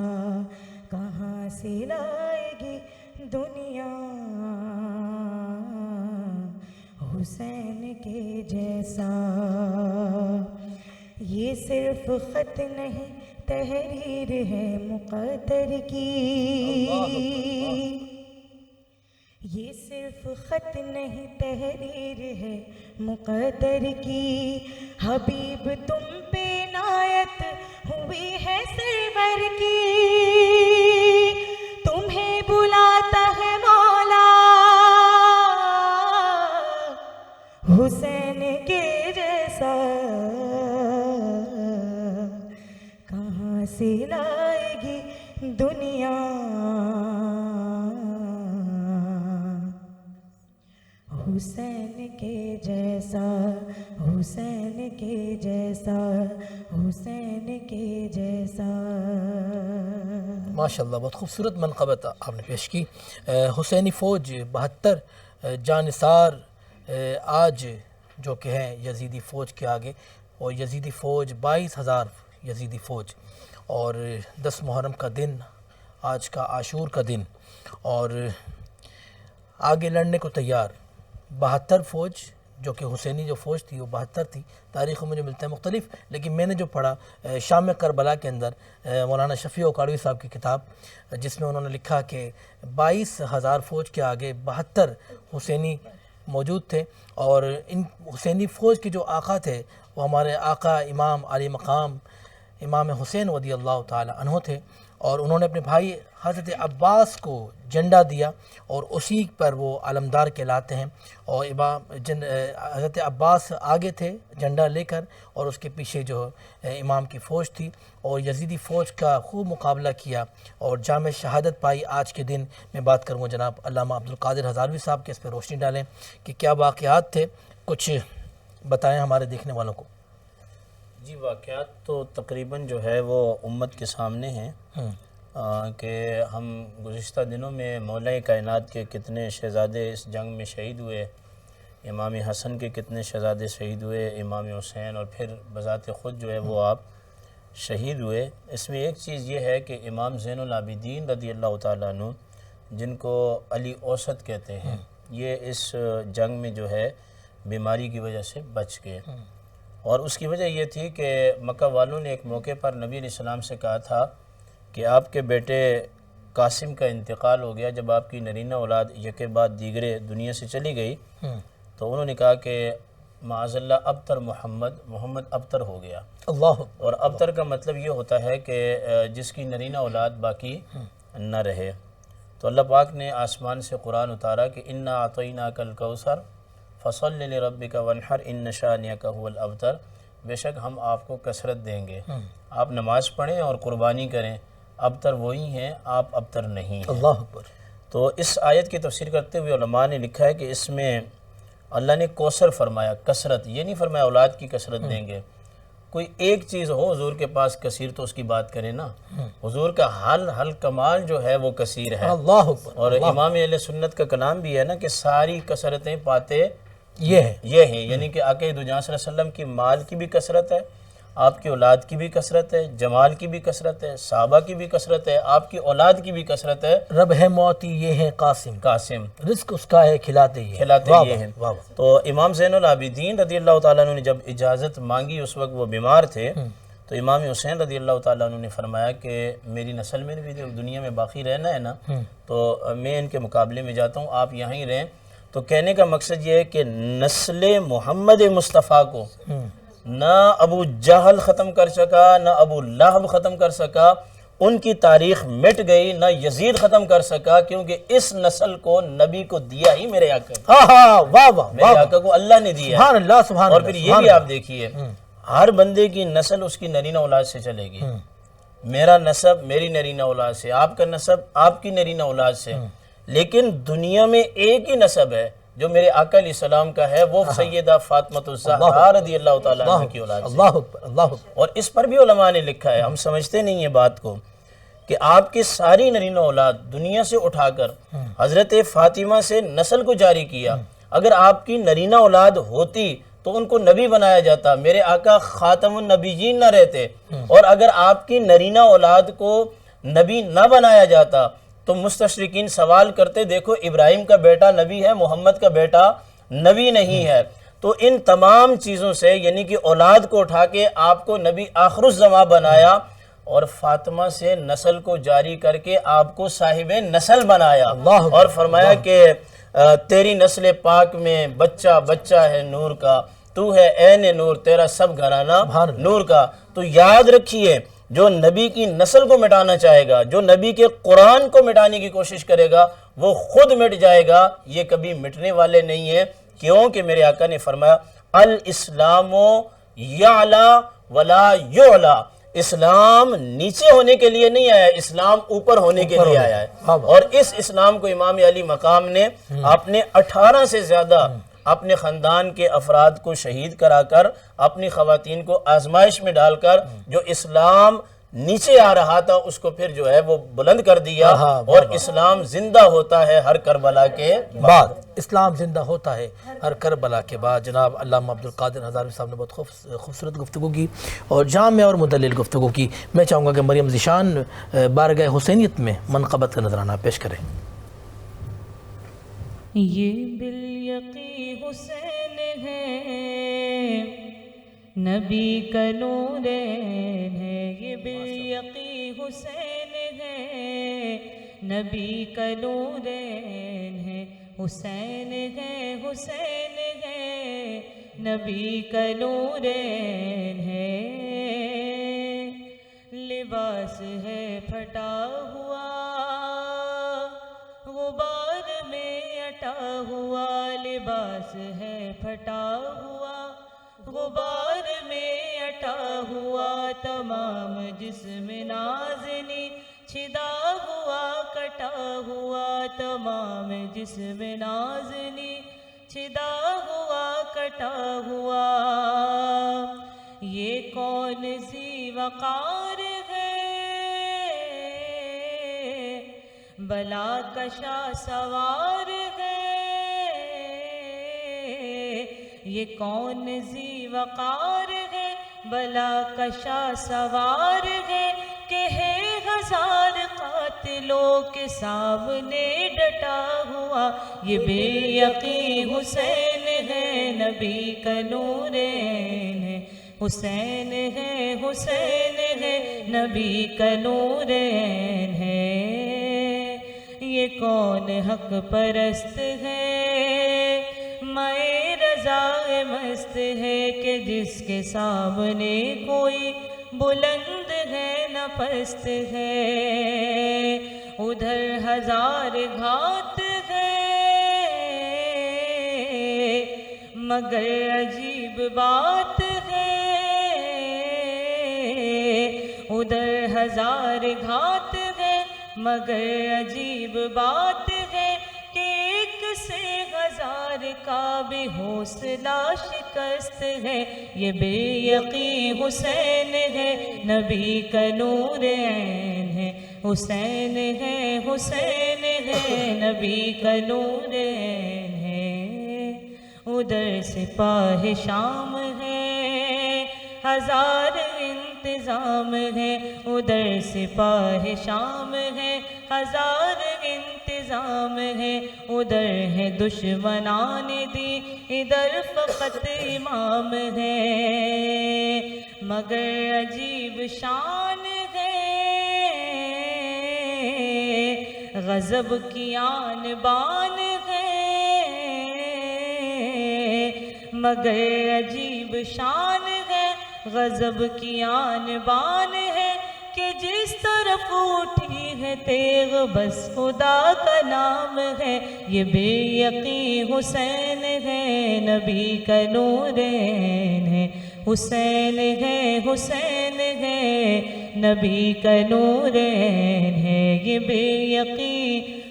کہاں سے لائے گی دنیا حسین کے جیسا. یہ صرف خط نہیں تحریر ہے مقدر کی, یہ صرف خط نہیں تحریر ہے مقدر کی, حبیب تم پہ عنایت ہوئی ہے سرور کی, تمہیں بلاتا ہے مولا حسین کے جیسا, کہاں سے لائے گی دنیا حسین کے جیسا. حسین کے جیسا حسین کے جیسا ماشاء اللہ، بہت خوبصورت منقبت آپ نے پیش کی۔ حسینی فوج 72 جانثار آج جو کہ ہیں یزیدی فوج کے آگے، اور یزیدی فوج 22,000 یزیدی فوج، اور 10 محرم کا دن آج کا عاشور کا دن، اور آگے لڑنے کو تیار 72 فوج، جو کہ حسینی جو فوج تھی وہ 72 تھی۔ تاریخ میں مجھے ملتے ہیں مختلف، لیکن میں نے جو پڑھا شام کربلا کے اندر مولانا شفیع اوکاڑوی صاحب کی کتاب، جس میں انہوں نے لکھا کہ 22,000 فوج کے آگے 72 حسینی موجود تھے، اور ان حسینی فوج کے جو آقا تھے وہ ہمارے آقا امام علی مقام امام حسین رضی اللہ تعالی عنہ تھے، اور انہوں نے اپنے بھائی حضرت عباس کو جھنڈا دیا، اور اسی پر وہ علمدار کہلاتے ہیں، اور حضرت عباس آگے تھے جھنڈا لے کر، اور اس کے پیچھے جو امام کی فوج تھی، اور یزیدی فوج کا خوب مقابلہ کیا اور جامع شہادت پائی۔ آج کے دن میں بات کروں گا جناب علامہ عبدالقادر ہزاروی صاحب کے، اس پہ روشنی ڈالیں کہ کیا واقعات تھے، کچھ بتائیں ہمارے دیکھنے والوں کو۔ جی، واقعات تو تقریباً جو ہے وہ امت کے سامنے ہیں، کہ ہم گزشتہ دنوں میں مولا کائنات کے کتنے شہزادے اس جنگ میں شہید ہوئے، امام حسن کے کتنے شہزادے شہید ہوئے، امام حسین، اور پھر بذات خود جو ہے وہ آپ شہید ہوئے۔ اس میں ایک چیز یہ ہے کہ امام زین العابدین رضی اللہ تعالیٰ عنہ، جن کو علی اوسط کہتے ہیں، یہ اس جنگ میں جو ہے بیماری کی وجہ سے بچ گئے، اور اس کی وجہ یہ تھی کہ مکہ والوں نے ایک موقع پر نبی علیہ السلام سے کہا تھا کہ آپ کے بیٹے قاسم کا انتقال ہو گیا۔ جب آپ کی نرینہ اولاد یکے بعد دیگرے دنیا سے چلی گئی تو انہوں نے کہا کہ معاذ اللہ ابتر محمد ابتر ہو گیا۔ اللہ، اور ابتر کا مطلب یہ ہوتا ہے کہ جس کی نرینہ اولاد باقی نہ رہے۔ تو اللہ پاک نے آسمان سے قرآن اتارا کہ انا اعطیناک الکوثر فصل لربک وانحر ان شانئک هو الابتر، بے شک ہم آپ کو کثرت دیں گے، آپ نماز پڑھیں اور قربانی کریں، ابتر وہی ہیں، آپ ابتر نہیں ہیں۔ اللہ اکبر۔ تو اس آیت کی تفسیر کرتے ہوئے علماء نے لکھا ہے کہ اس میں اللہ نے کوثر فرمایا، کثرت، یہ نہیں فرمایا اولاد کی کثرت دیں گے۔ کوئی ایک چیز ہو حضور کے پاس کثیر تو اس کی بات کریں نا، حضور کا حل کمال جو ہے وہ کثیر ہے۔ اللہ اکبر۔ اور امام اہل سنت کا کلام بھی ہے نا کہ ساری کثرتیں پاتے یہ ہے، یعنی کہ آقا دو جہاں صلی اللہ علیہ وسلم کی مال کی بھی کثرت ہے، آپ کی اولاد کی بھی کثرت ہے، جمال کی بھی کثرت ہے، صحابہ کی بھی کثرت ہے، آپ کی اولاد کی بھی کثرت ہے۔ رب ہے موتی یہ ہے قاسم، رزق اس کا ہے کھلاتے یہ ہیں۔ تو امام زین العابدین رضی اللہ تعالیٰ عنہ نے جب اجازت مانگی، اس وقت وہ بیمار تھے، تو امام حسین رضی اللہ تعالیٰ عنہ نے فرمایا کہ میری نسل میں بھی دنیا میں باقی رہنا ہے نا، تو میں ان کے مقابلے میں جاتا ہوں، آپ یہیں رہیں۔ تو کہنے کا مقصد یہ ہے کہ نسل محمد مصطفیٰ کو نہ ابو جہل ختم کر سکا، نہ ابو لہب ختم کر سکا، ان کی تاریخ مٹ گئی، نہ یزید ختم کر سکا، کیونکہ اس نسل کو نبی کو دیا ہی میرے آقا کو، میرے آقا کو اللہ نے دیا۔ سبحان اللہ، سبحان اللہ۔ اور پھر یہ بھی آپ دیکھیے، ہر بندے کی نسل اس کی نرینہ اولاد سے چلے گی، میرا نسب میری نرینہ اولاد سے، آپ کا نسب آپ کی نرینہ اولاد سے، لیکن دنیا میں ایک ہی نسب ہے جو میرے آقا علیہ السلام کا ہے، وہ سیدہ فاطمہ الزہرا رضی اللہ تعالیٰ عنہ کی اولاد سے۔ اللہ اکبر، اللہ اکبر۔ اور اس پر بھی علماء نے لکھا ہے، ہم سمجھتے نہیں یہ بات کو، کہ آپ کی ساری نرینہ اولاد دنیا سے اٹھا کر حضرت فاطمہ سے نسل کو جاری کیا۔ اگر آپ کی نرینہ اولاد ہوتی تو ان کو نبی بنایا جاتا، میرے آقا خاتم النبیین نہ رہتے، اور اگر آپ کی نرینہ اولاد کو نبی نہ بنایا جاتا تو مستشرقین سوال کرتے، دیکھو ابراہیم کا بیٹا نبی ہے، محمد کا بیٹا نبی نہیں ہے۔ تو ان تمام چیزوں سے، یعنی کہ اولاد کو اٹھا کے آپ کو نبی آخر الزماں بنایا، اور فاطمہ سے نسل کو جاری کر کے آپ کو صاحب نسل بنایا، اور فرمایا کہ تیری نسل پاک میں بچہ بچہ ہے نور کا، تو ہے عین نور، تیرا سب گھرانہ نور کا۔ تو یاد رکھیے، جو نبی کی نسل کو مٹانا چاہے گا، جو نبی کے قرآن کو مٹانے کی کوشش کرے گا، وہ خود مٹ جائے گا، یہ کبھی مٹنے والے نہیں ہیں۔ کیونکہ میرے آقا نے فرمایا الاسلام یعلا ولا یعلا، اسلام نیچے ہونے کے لیے نہیں آیا، اسلام اوپر ہونے کے لیے آیا ہے۔ اور اس اسلام کو امام علی مقام نے اپنے 18 سے زیادہ اپنے خاندان کے افراد کو شہید کرا کر اپنی خواتین کو آزمائش میں ڈال کر جو اسلام نیچے آ رہا تھا اس کو پھر جو ہے وہ بلند کر دیا، اور اسلام زندہ ہوتا ہے ہر کربلا کے بعد، اسلام زندہ ہوتا ہے ہر کربلا کے بعد۔ جناب علامہ عبدالقادر ہزاروی صاحب نے بہت خوبصورت گفتگو کی اور جامع اور مدلل گفتگو کی۔ میں چاہوں گا کہ مریم ذیشان بارگاہ حسینیت میں منقبت کا نذرانہ پیش کریں۔ یہ بالیقی حسین ہے، نبی کا نورین ہے، یہ بالیقی حسین ہے، نبی کا نورین ہے، حسین ہے، حسین ہے، نبی کا نورین ہے، لباس ہے پھٹا ہوا غبار میں اٹا ہوا، لباس ہے پھٹا ہوا غبار میں اٹا ہوا، تمام جسم نازنی چھدا ہوا کٹا ہوا، تمام جسم نازنی چھدا ہوا کٹا ہوا، یہ کون سی وقار ہے بلا کشا سوار ہے، یہ کون ذی وقار ہے بلا کشا سوار ہے، کہ ہے ہزار قاتلوں کے سامنے ڈٹا ہوا، یہ بے یقی حسین ہے، نبی کا نورین ہے، حسین ہے، حسین ہے، نبی کا نورین ہے، یہ کون حق پرست ہے میں رضا مست ہے، کہ جس کے سامنے کوئی بلند ہے نہ پست ہے، ادھر ہزار گھات ہے مگر عجیب بات ہے، ادھر ہزار گھات ہے مگر عجیب بات ہے، کہ ایک سے ہزار کا بھی حوصلہ شکست ہے، یہ بے یقی حسین ہے، نبی کا نور عین ہے، حسین ہے، حسین ہے، نبی کا نور عین ہے، ادھر سپاہ شام ہے ہزار انتظام ہے، ادھر سپاہ شام ہے ہزار انتظام ہے، ادھر ہے دشمنان دی ادھر فقط امام ہے، مگر عجیب شان ہے غضب کی آن بان ہے، مگر عجیب شان ہے غضب کی آن بان ہے، کہ جس طرف اٹھی ہے تیغ بس خدا کا نام ہے، یہ بے یقی حسین ہے، نبی کا نورین ہے، حسین ہے، حسین ہے، نبی کا نورین ہے، یہ بے یقی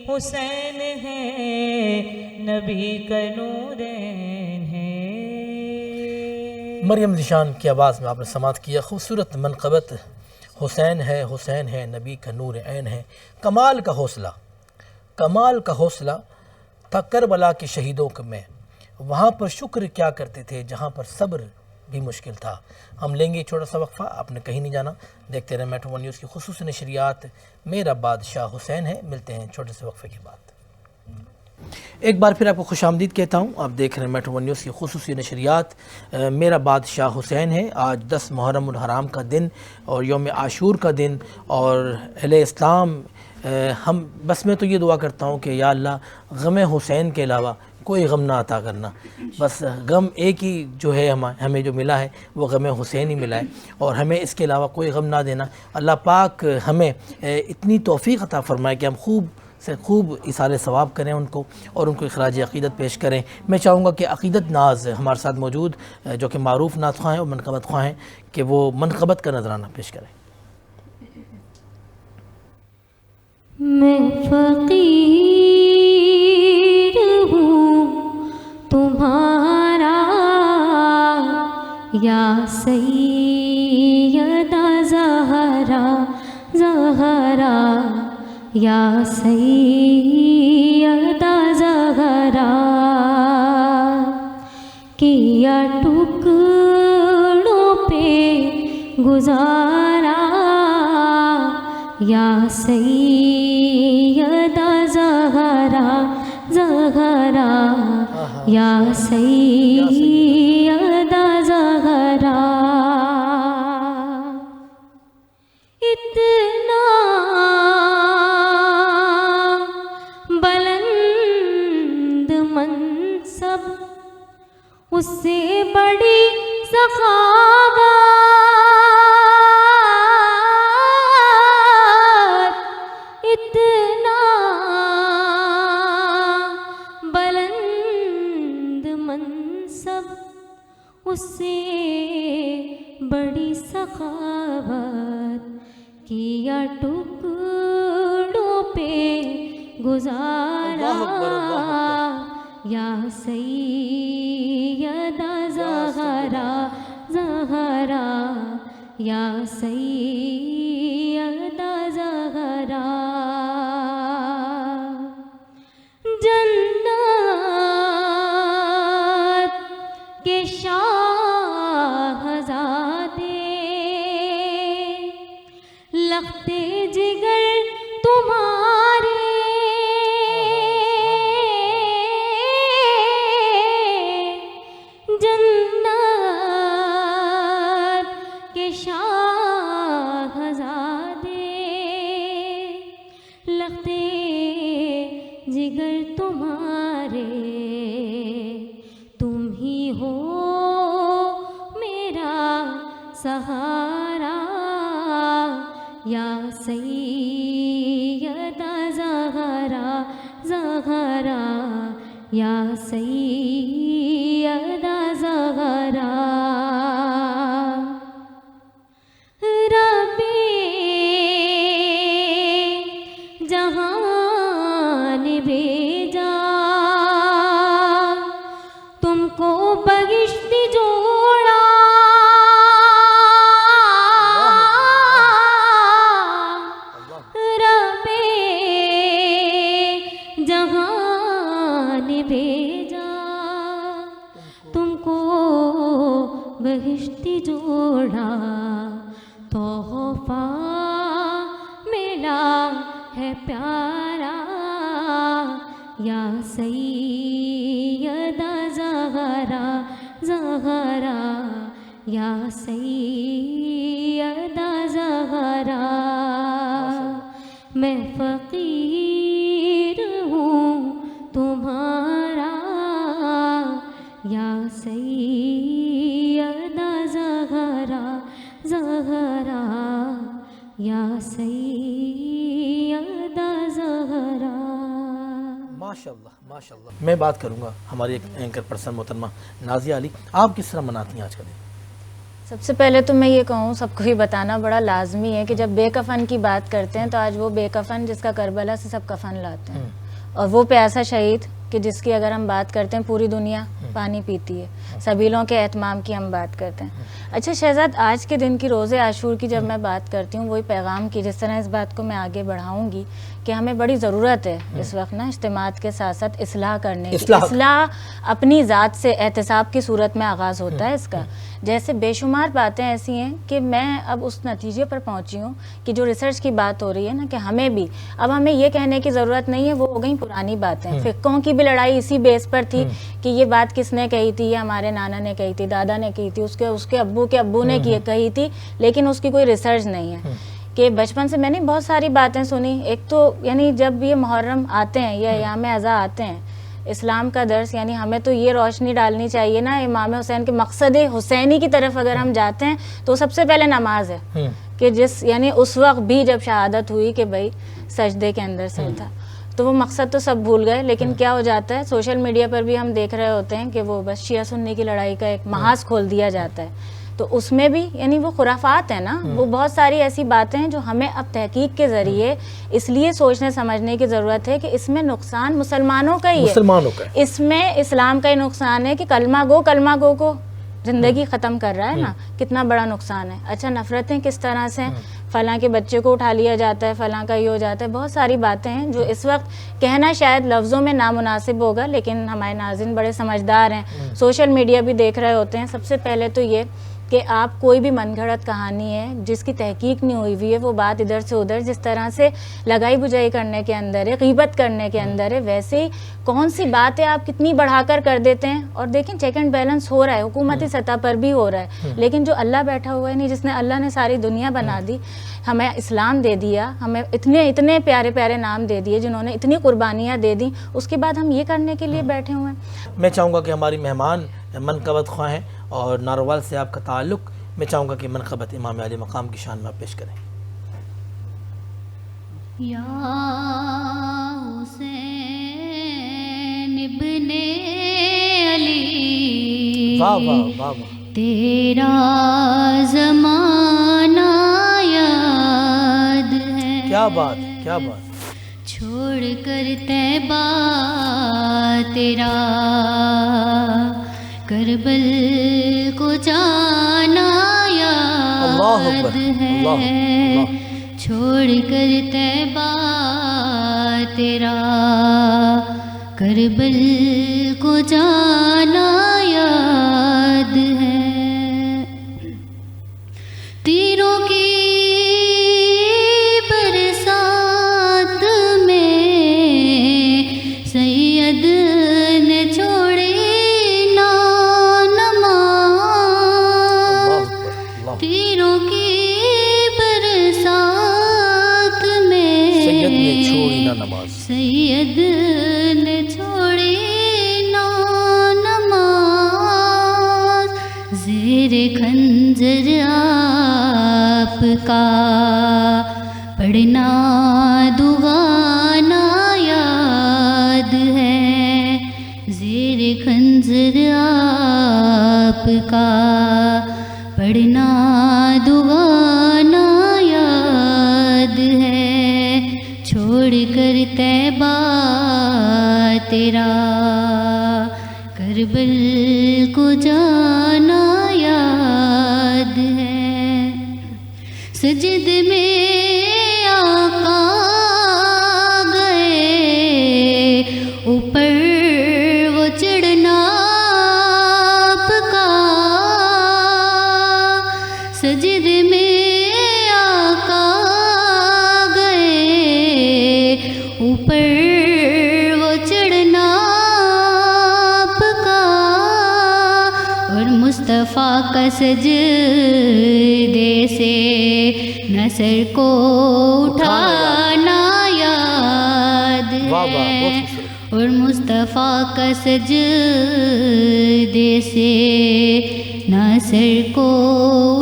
حسین ہے، نبی کا نورین ہے۔ مریم ذیشان کی آواز میں آپ نے سماعت کیا خوبصورت منقبت حسین ہے، نبی کا نور عین ہے۔ کمال کا حوصلہ تھا کربلا کے شہیدوں میں، وہاں پر شکر کیا کرتے تھے جہاں پر صبر بھی مشکل تھا۔ ہم لیں گے چھوٹا سا وقفہ، آپ نے کہیں نہیں جانا، دیکھتے رہیں میٹرو ون نیوز کی خصوصی نشریات میرا بادشاہ حسین ہے۔ ملتے ہیں چھوٹے سے وقفے کے بعد۔ ایک بار پھر آپ کو خوش آمدید کہتا ہوں، آپ دیکھ رہے ہیں میٹرو ون نیوز کی خصوصی نشریات میرا بادشاہ حسین ہے۔ آج 10 محرم الحرام کا دن اور یوم عاشور کا دن، اور اہل اسلام ہم بس میں تو یہ دعا کرتا ہوں کہ یا اللہ غم حسین کے علاوہ کوئی غم نہ عطا کرنا، بس غم ایک ہی جو ہے ہمیں جو ملا ہے وہ غم حسین ہی ملا ہے، اور ہمیں اس کے علاوہ کوئی غم نہ دینا۔ اللہ پاک ہمیں اتنی توفیق عطا فرمائے کہ ہم خوب سے خوب ایصال ثواب کریں ان کو، اور ان کو اخراج عقیدت پیش کریں۔ میں چاہوں گا کہ عقیدت ناز ہمارے ساتھ موجود جو کہ معروف نعت خواہ ہیں اور منقبت خواہ ہیں، کہ وہ منقبت کا نذرانہ پیش کریں۔ میں فقیر ہوں تمہارا یا سیدہ زہرا زہرا یا سیدہ زہرا کیا ٹکڑوں پہ گزارا یا سیدہ زہرا زہرا یا سیدہ زہرا اتنا بلند منصب اس سے بڑی سخاوت اتنا بلند منصب اس سے بڑی سخاوت کیا ٹکڑوں پہ گزارا یا سیدہ زہرا زہرا یا سیدہ زہرا جنت کے شاہزادے لختے جگر تمہارے جنت کے شاہزادے لختے جگر تمہارے تم ہی ہو میرا سہارا یا سیدہ زہرا زہرا یا سیدہ زہرا رب جہاں نے بھیجا تم کو بہشت جوڑا رب جہاں نے بھیجا تم کو بہشت جوڑا تحفہ ملا ہے پیارا یا سیدہ زہرا زہرا یا سیدہ زہرا میں فقیر ہوں تمہارا یا سیدہ زہرا زہرا یا سیدہ زہرا. ماشاءاللہ ماشاءاللہ. میں بات کروں گا ہماری ایک اینکر پرسن محترمہ نازیہ علی، آپ کس طرح مناتی ہیں آج کا دن؟ سب سے پہلے تو میں یہ کہوں، سب کو یہ بتانا بڑا لازمی ہے کہ جب بے کفن کی بات کرتے ہیں تو آج وہ بے کفن جس کا کربلا سے سب کفن لاتے ہیں، اور وہ پیاسا شہید کہ جس کی اگر ہم بات کرتے ہیں پوری دنیا پانی پیتی ہے، سبیلوں کے اہتمام کی ہم بات کرتے ہیں. اچھا شہزاد، آج کے دن کی روزے عاشور کی جب میں بات کرتی ہوں، وہی پیغام کی، جس طرح اس بات کو میں آگے بڑھاؤں گی کہ ہمیں بڑی ضرورت ہے اس وقت نا اجتماعات کے ساتھ ساتھ اصلاح کرنے کی. اصلاح اپنی ذات سے احتساب کی صورت میں آغاز ہوتا ہے اس کا. جیسے بے شمار باتیں ایسی ہیں کہ میں اب اس نتیجے پر پہنچی ہوں کہ جو ریسرچ کی بات ہو رہی ہے نا کہ ہمیں بھی اب ہمیں یہ کہنے کی ضرورت نہیں ہے وہ ہو گئی پرانی باتیں. فقہوں کی بھی لڑائی اسی بیس پر تھی کہ یہ بات کس نے کہی تھی، یہ ہمارے نانا نے کہی تھی، دادا نے کہی تھی، اس کے ابو کے ابو نے کہی تھی، لیکن اس کی کوئی ریسرچ نہیں ہے. کہ بچپن سے میں نے بہت ساری باتیں سنی. ایک تو یعنی جب یہ محرم آتے ہیں یا ایام اعضاء آتے ہیں، اسلام کا درس یعنی ہمیں تو یہ روشنی ڈالنی چاہیے نا امام حسین کے مقصد حسینی کی طرف اگر ہم جاتے ہیں تو سب سے پہلے نماز ہے کہ جس یعنی اس وقت بھی جب شہادت ہوئی کہ بھائی سجدے کے اندر سر تھا، تو وہ مقصد تو سب بھول گئے. لیکن کیا ہو جاتا ہے سوشل میڈیا پر بھی ہم دیکھ رہے ہوتے ہیں کہ وہ بس شیعہ سنی کی لڑائی کا ایک محاذ کھول دیا جاتا ہے. تو اس میں بھی یعنی وہ خرافات ہیں نا، وہ بہت ساری ایسی باتیں ہیں جو ہمیں اب تحقیق کے ذریعے اس لیے سوچنے سمجھنے کی ضرورت ہے کہ اس میں نقصان مسلمانوں کا ہی ہے، مسلمانوں کا اس میں اسلام کا ہی نقصان ہے کہ کلمہ گو کو زندگی ختم کر رہا ہے نا، کتنا بڑا نقصان ہے۔ اچھا نفرتیں کس طرح سے، فلاں کے بچے کو اٹھا لیا جاتا ہے، فلاں کا یہ ہو جاتا ہے، بہت ساری باتیں ہیں جو اس وقت کہنا شاید لفظوں میں نامناسب ہوگا، لیکن ہمارے ناظرین بڑے سمجھدار ہیں، سوشل میڈیا بھی دیکھ رہے ہوتے ہیں۔ سب سے پہلے تو یہ کہ آپ کوئی بھی من گھڑت کہانی ہے جس کی تحقیق نہیں ہوئی ہوئی ہے، وہ بات ادھر سے ادھر جس طرح سے لگائی بجائی کرنے کے اندر ہے، غیبت کرنے کے اندر ہے، ویسے ہی کون سی بات ہے آپ کتنی بڑھا کر دیتے ہیں۔ اور دیکھیں چیک اینڈ بیلنس ہو رہا ہے، حکومتی سطح پر بھی ہو رہا ہے، لیکن جو اللہ بیٹھا ہوا ہے نہیں، جس نے اللہ نے ساری دنیا بنا دی، ہمیں اسلام دے دیا، ہمیں اتنے پیارے پیارے نام دے دیے، جنہوں نے اتنی قربانیاں دے دیں، اس کے بعد ہم یہ کرنے کے لیے بیٹھے ہوئے ہیں۔ میں چاہوں گا کہ ہماری مہمان منقبت خواہ ہیں اور ناروال سے آپ کا تعلق، میں چاہوں گا کہ منقبت امام علی مقام کی شان میں آپ پیش کریں۔ یا حسین ابن علی، واہ واہ واہ واہ، تیرا زمانہ یاد ہے، کیا بات کیا بات، چھوڑ کر طیبہ تیرا کربل کو جانا اللہ اکبر، یاد اللہ ہے، اللہ، چھوڑ کر طیبہ تیرا کربل کو جانا یاد ہے، تیروں کی برسات میں سید نے چھوڑی نا نماز، اللہ تیروں کی برسات میں سید نے چھوڑی نہ نماز، سید نے چھوڑی نا نماز، زیر خنجر آپ کا پڑھنا دعانا یاد ہے، زیر خنجر آپ کا پڑھنا دعانا یاد ہے، چھوڑ کر طیبہ تیرا کربل کو جانا یاد ہے، سجد میں آقا گئے اوپر وہ چڑھنا آپ کا، سجد میں آقا گئے اوپر وہ چڑھنا آپ کا، اور مصطفیٰ کا سجدے سے نصر کو اٹھانا یاد واہ واہ، ہے، بہت خوبصورت، اور مصطفیٰ کا سجدے سے ناصر کو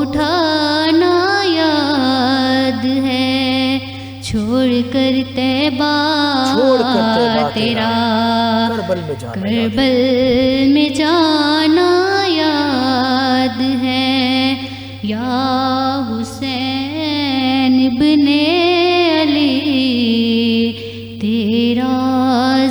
اٹھانا یاد ہے، چھوڑ کر طیبہ تیرا کربل میں جانا، کربل میں جانا یاد ہے، یا حسین ابن علی تیرا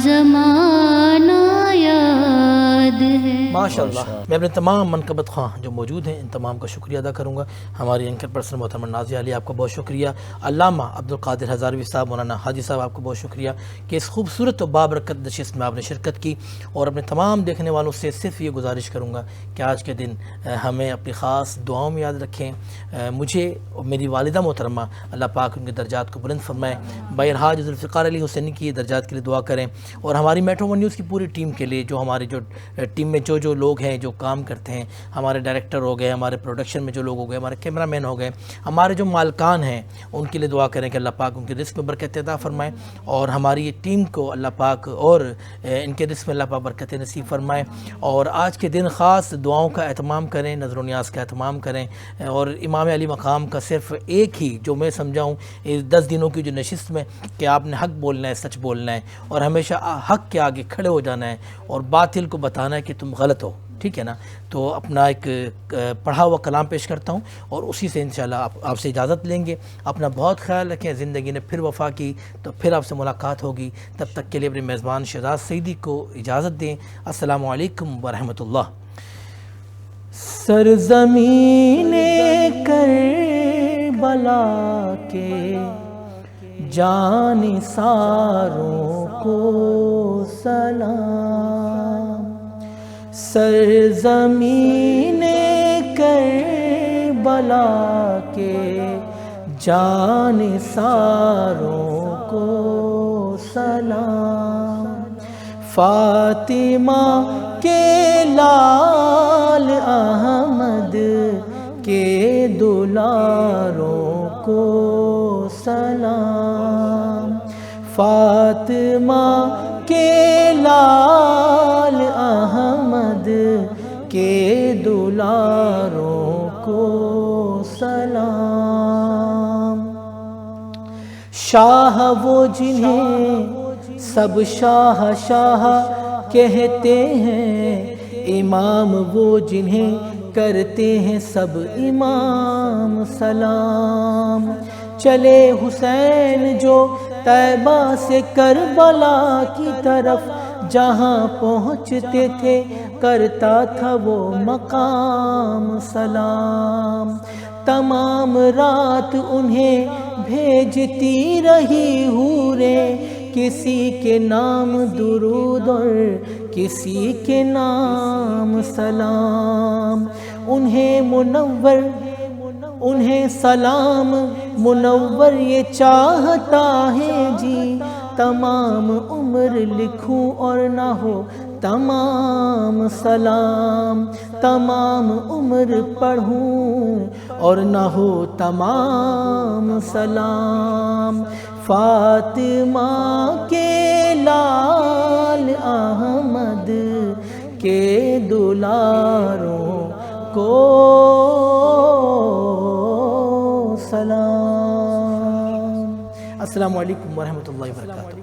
زمانہ یاد ہے۔ ماشاءاللہ۔ میں اپنے تمام منقبت خواہ جو موجود ہیں ان تمام کا شکریہ ادا کروں گا۔ ہماری اینکر پرسن محترمہ نازیہ علی آپ کا بہت شکریہ، علامہ عبدالقادر ہزاروی صاحب، مولانا حاجی صاحب آپ کو بہت شکریہ کہ اس خوبصورت و بابرکت نشست میں آپ نے شرکت کی، اور اپنے تمام دیکھنے والوں سے صرف یہ گزارش کروں گا کہ آج کے دن ہمیں اپنی خاص دعاؤں میں یاد رکھیں، مجھے اور میری والدہ محترمہ اللہ پاک ان کے درجات کو بلند فرمائے، بھائی الحاج ذوالفقار علی حسینی کی درجات کے لیے دعا کریں، اور ہماری میٹرو ون نیوز کی پوری ٹیم کے لیے، جو ہماری جو ٹیم میں جو لوگ ہیں جو کام کرتے ہیں، ہمارے ڈائریکٹر ہو گئے، ہمارے پروڈکشن میں جو لوگ ہو گئے، ہمارے کیمرہ مین ہو گئے، ہمارے جو مالکان ہیں ان کے لیے دعا کریں کہ اللہ پاک ان کے رزق میں برکت عطا فرمائے، اور ہماری یہ ٹیم کو اللہ پاک اور ان کے رزق میں اللہ پاک برکت نصیب فرمائے، اور آج کے دن خاص دعاؤں کا اہتمام کریں، نظر و نیاز کا اہتمام کریں، اور امام علی مقام کا صرف ایک ہی جو میں سمجھاؤں 10 دنوں کی جو نشست میں کہ آپ نے حق بولنا ہے، سچ بولنا ہے، اور ہمیشہ حق کے آگے کھڑے ہو جانا ہے، اور باطل کو بتانا ہے کہ تم غلط ہو، ٹھیک ہے نا. تو اپنا ایک پڑھا ہوا کلام پیش کرتا ہوں اور اسی سے انشاءاللہ آپ سے اجازت لیں گے. اپنا بہت خیال رکھیں. زندگی نے پھر وفا کی تو پھر آپ سے ملاقات ہوگی. تب تک کے لیے اپنے میزبان شہزاد سعیدی کو اجازت دیں. السلام علیکم ورحمۃ اللہ. سرزمین کربلا کے جانثاروں کو سلام. سرزمین کربلا کے جانثاروں کو سلام. فاطمہ کے لال احمد کے دلاروں کو سلام. فاطمہ کے لال احمد کے دلاروں کو سلام. شاہ وہ جنہیں سب شاہ شاہ کہتے ہیں، امام وہ جنہیں کرتے ہیں سب امام سلام. چلے حسین جو طیبہ سے کربلا کی طرف، جہاں پہنچتے تھے کرتا تھا وہ مقام سلام. تمام رات انہیں بھیجتی رہی حوریں، کسی کے نام درود اور کسی کے نام سلام. انہیں سلام منور یہ چاہتا ہے جی، تمام عمر لکھوں اور نہ ہو تمام سلام. تمام عمر پڑھوں اور نہ ہو تمام سلام. فاطمہ کے لال احمد کے دلاروں کو سلام. السلام علیکم ورحمۃ اللہ وبرکاتہ.